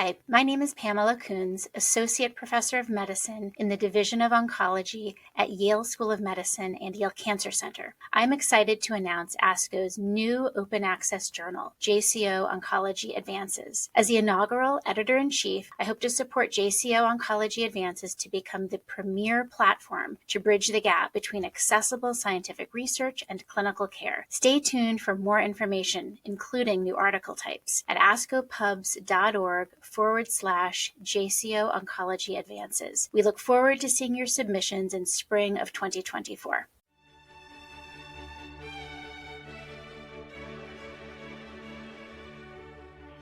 Hi, my name is Pamela Coons, Associate Professor of Medicine in the Division of Oncology at Yale School of Medicine and Yale Cancer Center. I'm excited to announce ASCO's new open access journal, JCO Oncology Advances. As the inaugural editor-in-chief, I hope to support JCO Oncology Advances to become the premier platform to bridge the gap between accessible scientific research and clinical care. Stay tuned for more information, including new article types, at ascopubs.org/JCO Oncology Advances. We look forward to seeing your submissions in spring of 2024.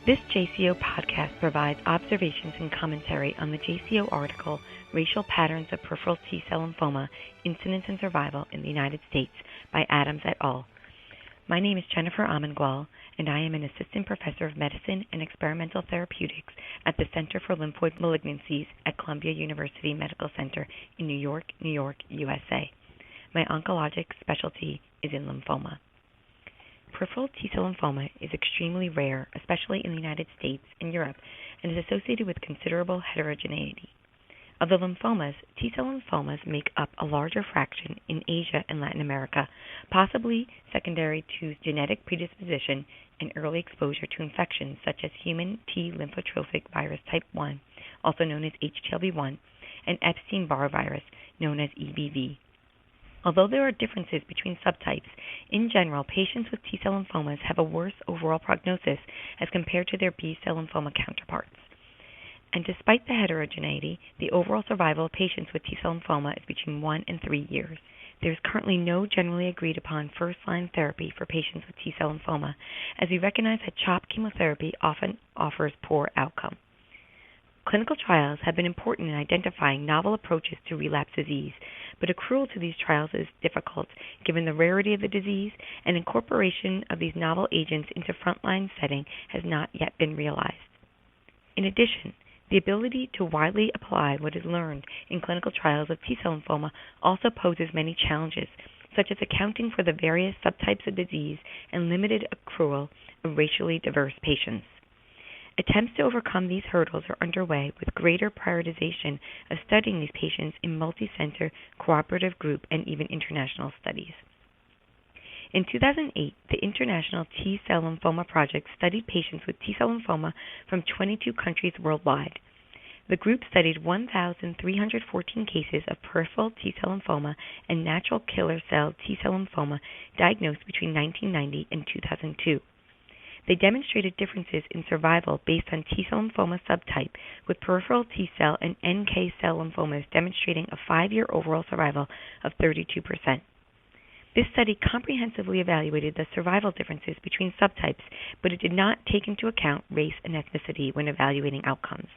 This JCO podcast provides observations and commentary on the JCO article, Racial Patterns of Peripheral T-Cell Lymphoma, Incidence and Survival in the United States by Adams et al. My name is Jennifer Amengwal, and I am an Assistant Professor of Medicine and Experimental Therapeutics at the Center for Lymphoid Malignancies at Columbia University Medical Center in New York, USA. My oncologic specialty is in lymphoma. Peripheral T-cell lymphoma is extremely rare, especially in the United States and Europe, and is associated with considerable heterogeneity. Of the lymphomas, T-cell lymphomas make up a larger fraction in Asia and Latin America, possibly secondary to genetic predisposition and early exposure to infections such as human T lymphotropic virus type 1, also known as HTLV1, and Epstein-Barr virus, known as EBV. Although there are differences between subtypes, in general, patients with T-cell lymphomas have a worse overall prognosis as compared to their B-cell lymphoma counterparts. And despite the heterogeneity, the overall survival of patients with T-cell lymphoma is between 1 and 3 years. There is currently no generally agreed upon first-line therapy for patients with T-cell lymphoma, as we recognize that CHOP chemotherapy often offers poor outcome. Clinical trials have been important in identifying novel approaches to relapse disease, but accrual to these trials is difficult given the rarity of the disease, and incorporation of these novel agents into frontline setting has not yet been realized. In addition, the ability to widely apply what is learned in clinical trials of T-cell lymphoma also poses many challenges, such as accounting for the various subtypes of disease and limited accrual of racially diverse patients. Attempts to overcome these hurdles are underway with greater prioritization of studying these patients in multi-center, cooperative group, and even international studies. In 2008, the International T-Cell Lymphoma Project studied patients with T-cell lymphoma from 22 countries worldwide. The group studied 1,314 cases of peripheral T-cell lymphoma and natural killer cell T-cell lymphoma diagnosed between 1990 and 2002. They demonstrated differences in survival based on T-cell lymphoma subtype, with peripheral T-cell and NK cell lymphomas demonstrating a 5-year overall survival of 32%. This study comprehensively evaluated the survival differences between subtypes, but it did not take into account race and ethnicity when evaluating outcomes.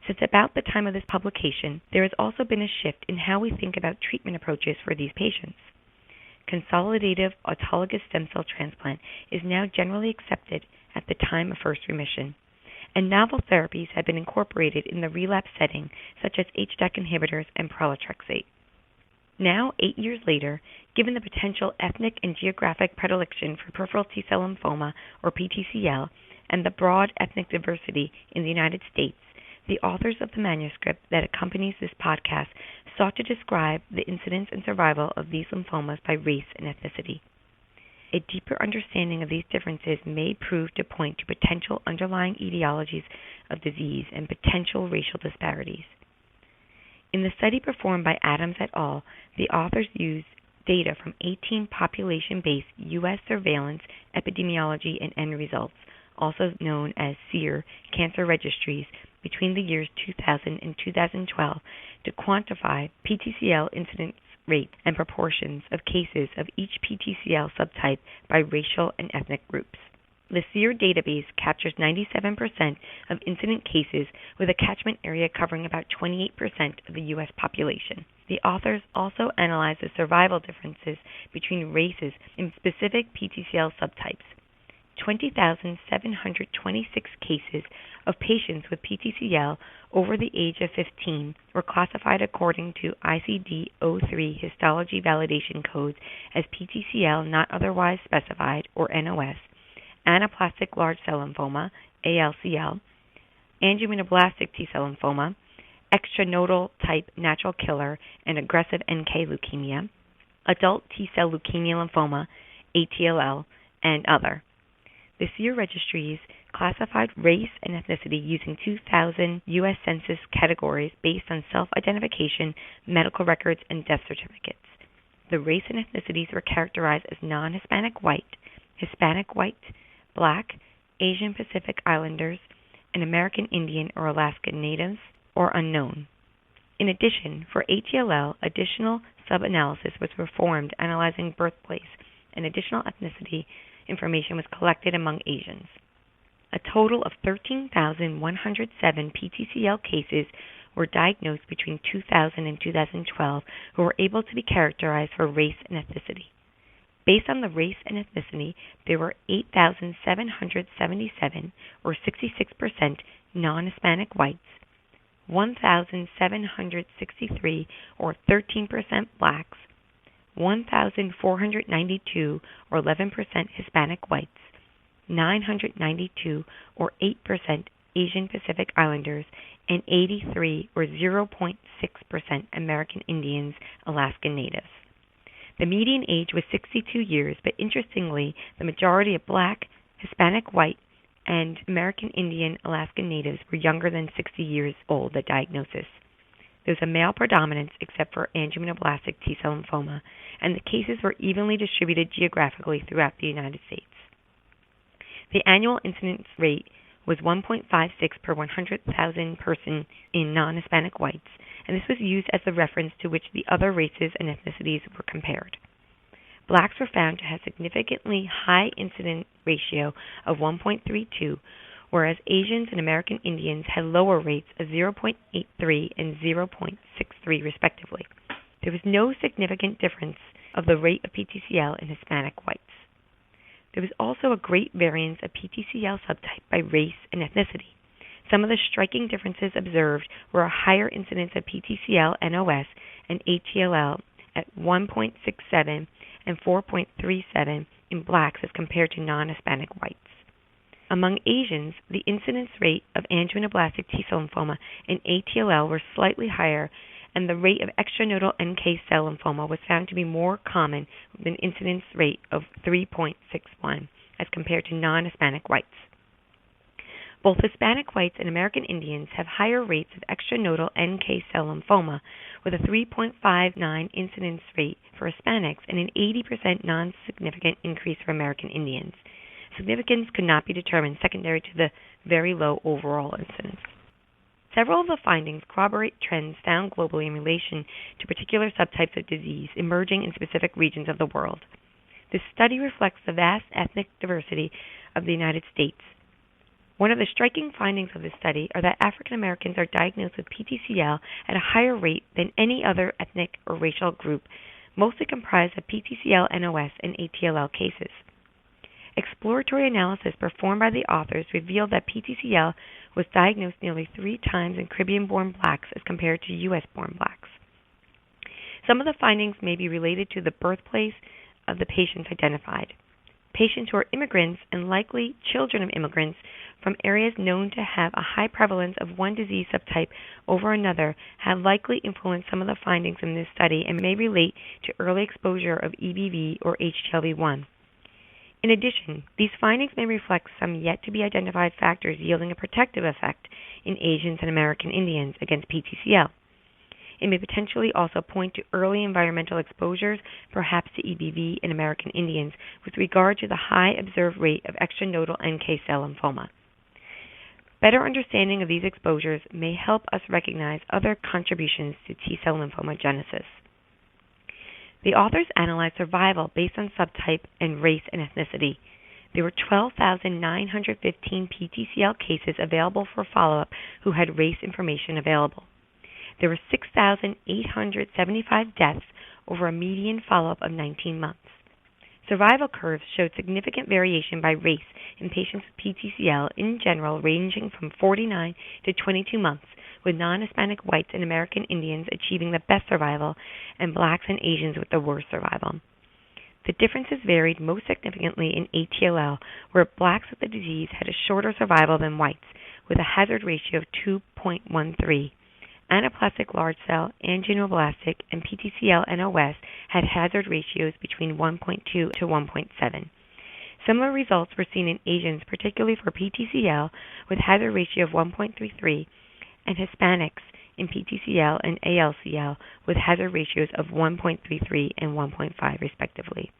Since about the time of this publication, there has also been a shift in how we think about treatment approaches for these patients. Consolidative autologous stem cell transplant is now generally accepted at the time of first remission, and novel therapies have been incorporated in the relapse setting, such as HDAC inhibitors and pralatrexate. Now, 8 years later, given the potential ethnic and geographic predilection for peripheral T-cell lymphoma, or PTCL, and the broad ethnic diversity in the United States, the authors of the manuscript that accompanies this podcast sought to describe the incidence and survival of these lymphomas by race and ethnicity. A deeper understanding of these differences may prove to point to potential underlying etiologies of disease and potential racial disparities. In the study performed by Adams et al., the authors used data from 18 population-based U.S. surveillance, epidemiology, and end results, also known as SEER, cancer registries, between the years 2000 and 2012 to quantify PTCL incidence rate and proportions of cases of each PTCL subtype by racial and ethnic groups. The SEER database captures 97% of incident cases with a catchment area covering about 28% of the U.S. population. The authors also analyzed the survival differences between races in specific PTCL subtypes. 20,726 cases of patients with PTCL over the age of 15 were classified according to ICD-03 histology validation codes as PTCL not otherwise specified, or NOS, anaplastic large cell lymphoma, ALCL, angioimmunoblastic T-cell lymphoma, extranodal type natural killer and aggressive NK leukemia, adult T-cell leukemia lymphoma, ATLL, and other. The SEER registries classified race and ethnicity using 2000 U.S. Census categories based on self-identification, medical records, and death certificates. The race and ethnicities were characterized as non-Hispanic white, Hispanic white, Black, Asian Pacific Islanders, and American Indian or Alaskan Natives, or unknown. In addition, for ATLL, additional sub-analysis was performed analyzing birthplace, and additional ethnicity information was collected among Asians. A total of 13,107 PTCL cases were diagnosed between 2000 and 2012 who were able to be characterized for race and ethnicity. Based on the race and ethnicity, there were 8,777, or 66%, non-Hispanic whites, 1,763, or 13%, blacks, 1,492, or 11%, Hispanic whites, 992, or 8%, Asian Pacific Islanders, and 83, or 0.6%, American Indians, Alaskan Natives. The median age was 62 years, but interestingly, the majority of Black, Hispanic white, and American Indian Alaskan Natives were younger than 60 years old at diagnosis. There was a male predominance except for angioimmunoblastic T-cell lymphoma, and the cases were evenly distributed geographically throughout the United States. The annual incidence rate was 1.56 per 100,000 person in non-Hispanic whites, and this was used as the reference to which the other races and ethnicities were compared. Blacks were found to have significantly high incidence ratio of 1.32, whereas Asians and American Indians had lower rates of 0.83 and 0.63 respectively. There was no significant difference of the rate of PTCL in Hispanic whites. There was also a great variance of PTCL subtype by race and ethnicity. Some of the striking differences observed were a higher incidence of PTCL NOS and ATLL at 1.67 and 4.37 in blacks as compared to non-Hispanic whites. Among Asians, the incidence rate of angioimmunoblastic T-cell lymphoma and ATLL were slightly higher, and the rate of extranodal NK cell lymphoma was found to be more common with an incidence rate of 3.61 as compared to non-Hispanic whites. Both Hispanic whites and American Indians have higher rates of extranodal NK cell lymphoma, with a 3.59 incidence rate for Hispanics and an 80% non-significant increase for American Indians. Significance could not be determined secondary to the very low overall incidence. Several of the findings corroborate trends found globally in relation to particular subtypes of disease emerging in specific regions of the world. This study reflects the vast ethnic diversity of the United States. One of the striking findings of this study are that African Americans are diagnosed with PTCL at a higher rate than any other ethnic or racial group, mostly comprised of PTCL NOS and ATLL cases. Exploratory analysis performed by the authors revealed that PTCL was diagnosed nearly 3 times in Caribbean-born blacks as compared to U.S.-born blacks. Some of the findings may be related to the birthplace of the patients identified. Patients who are immigrants and likely children of immigrants from areas known to have a high prevalence of one disease subtype over another have likely influenced some of the findings in this study and may relate to early exposure of EBV or HTLV1. In addition, these findings may reflect some yet to be identified factors yielding a protective effect in Asians and American Indians against PTCL. It may potentially also point to early environmental exposures, perhaps to EBV in American Indians, with regard to the high observed rate of extranodal NK cell lymphoma. Better understanding of these exposures may help us recognize other contributions to T-cell lymphomagenesis. The authors analyzed survival based on subtype and race and ethnicity. There were 12,915 PTCL cases available for follow-up who had race information available. There were 6,875 deaths over a median follow-up of 19 months. Survival curves showed significant variation by race in patients with PTCL, in general ranging from 49 to 22 months, with non-Hispanic whites and American Indians achieving the best survival and blacks and Asians with the worst survival. The differences varied most significantly in ATLL, where blacks with the disease had a shorter survival than whites, with a hazard ratio of 2.13. Anaplastic large cell, angioblastic, and PTCL-NOS had hazard ratios between 1.2 to 1.7. Similar results were seen in Asians, particularly for PTCL, with hazard ratio of 1.33, and Hispanics in PTCL and ALCL with hazard ratios of 1.33 and 1.5 respectively.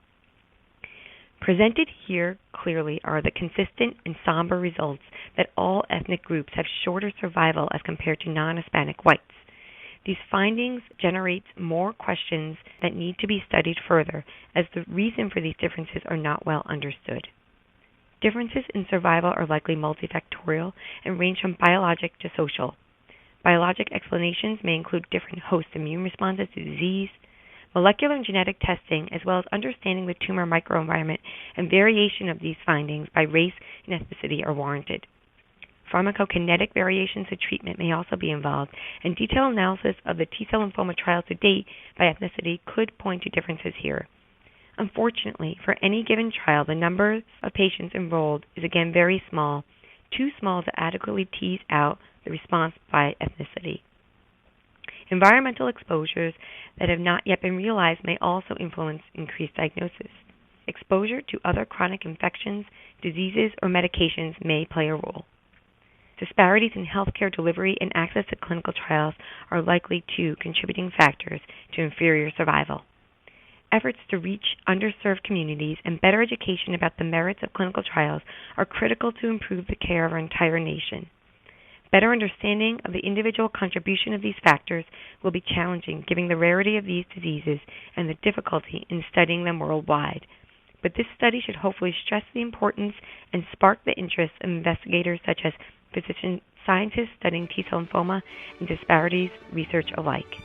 Presented here clearly are the consistent and somber results that all ethnic groups have shorter survival as compared to non-Hispanic whites. These findings generate more questions that need to be studied further, as the reason for these differences are not well understood. Differences in survival are likely multifactorial and range from biologic to social. Biologic explanations may include different host immune responses to disease. Molecular and genetic testing, as well as understanding the tumor microenvironment and variation of these findings by race and ethnicity, are warranted. Pharmacokinetic variations of treatment may also be involved, and detailed analysis of the T-cell lymphoma trials to date by ethnicity could point to differences here. Unfortunately, for any given trial, the number of patients enrolled is again very small, too small to adequately tease out the response by ethnicity. Environmental exposures that have not yet been realized may also influence increased diagnosis. Exposure to other chronic infections, diseases, or medications may play a role. Disparities in healthcare delivery and access to clinical trials are likely two contributing factors to inferior survival. Efforts to reach underserved communities and better education about the merits of clinical trials are critical to improve the care of our entire nation. Better understanding of the individual contribution of these factors will be challenging given the rarity of these diseases and the difficulty in studying them worldwide. But this study should hopefully stress the importance and spark the interest of investigators such as physician scientists studying T-cell lymphoma and disparities research alike.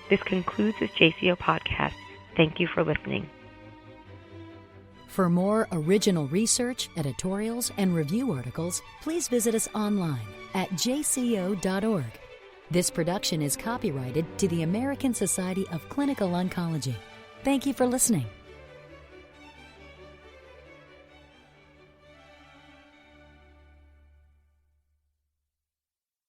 This concludes this JCO podcast. Thank you for listening. For more original research, editorials, and review articles, please visit us online at jco.org. This production is copyrighted to the American Society of Clinical Oncology. Thank you for listening.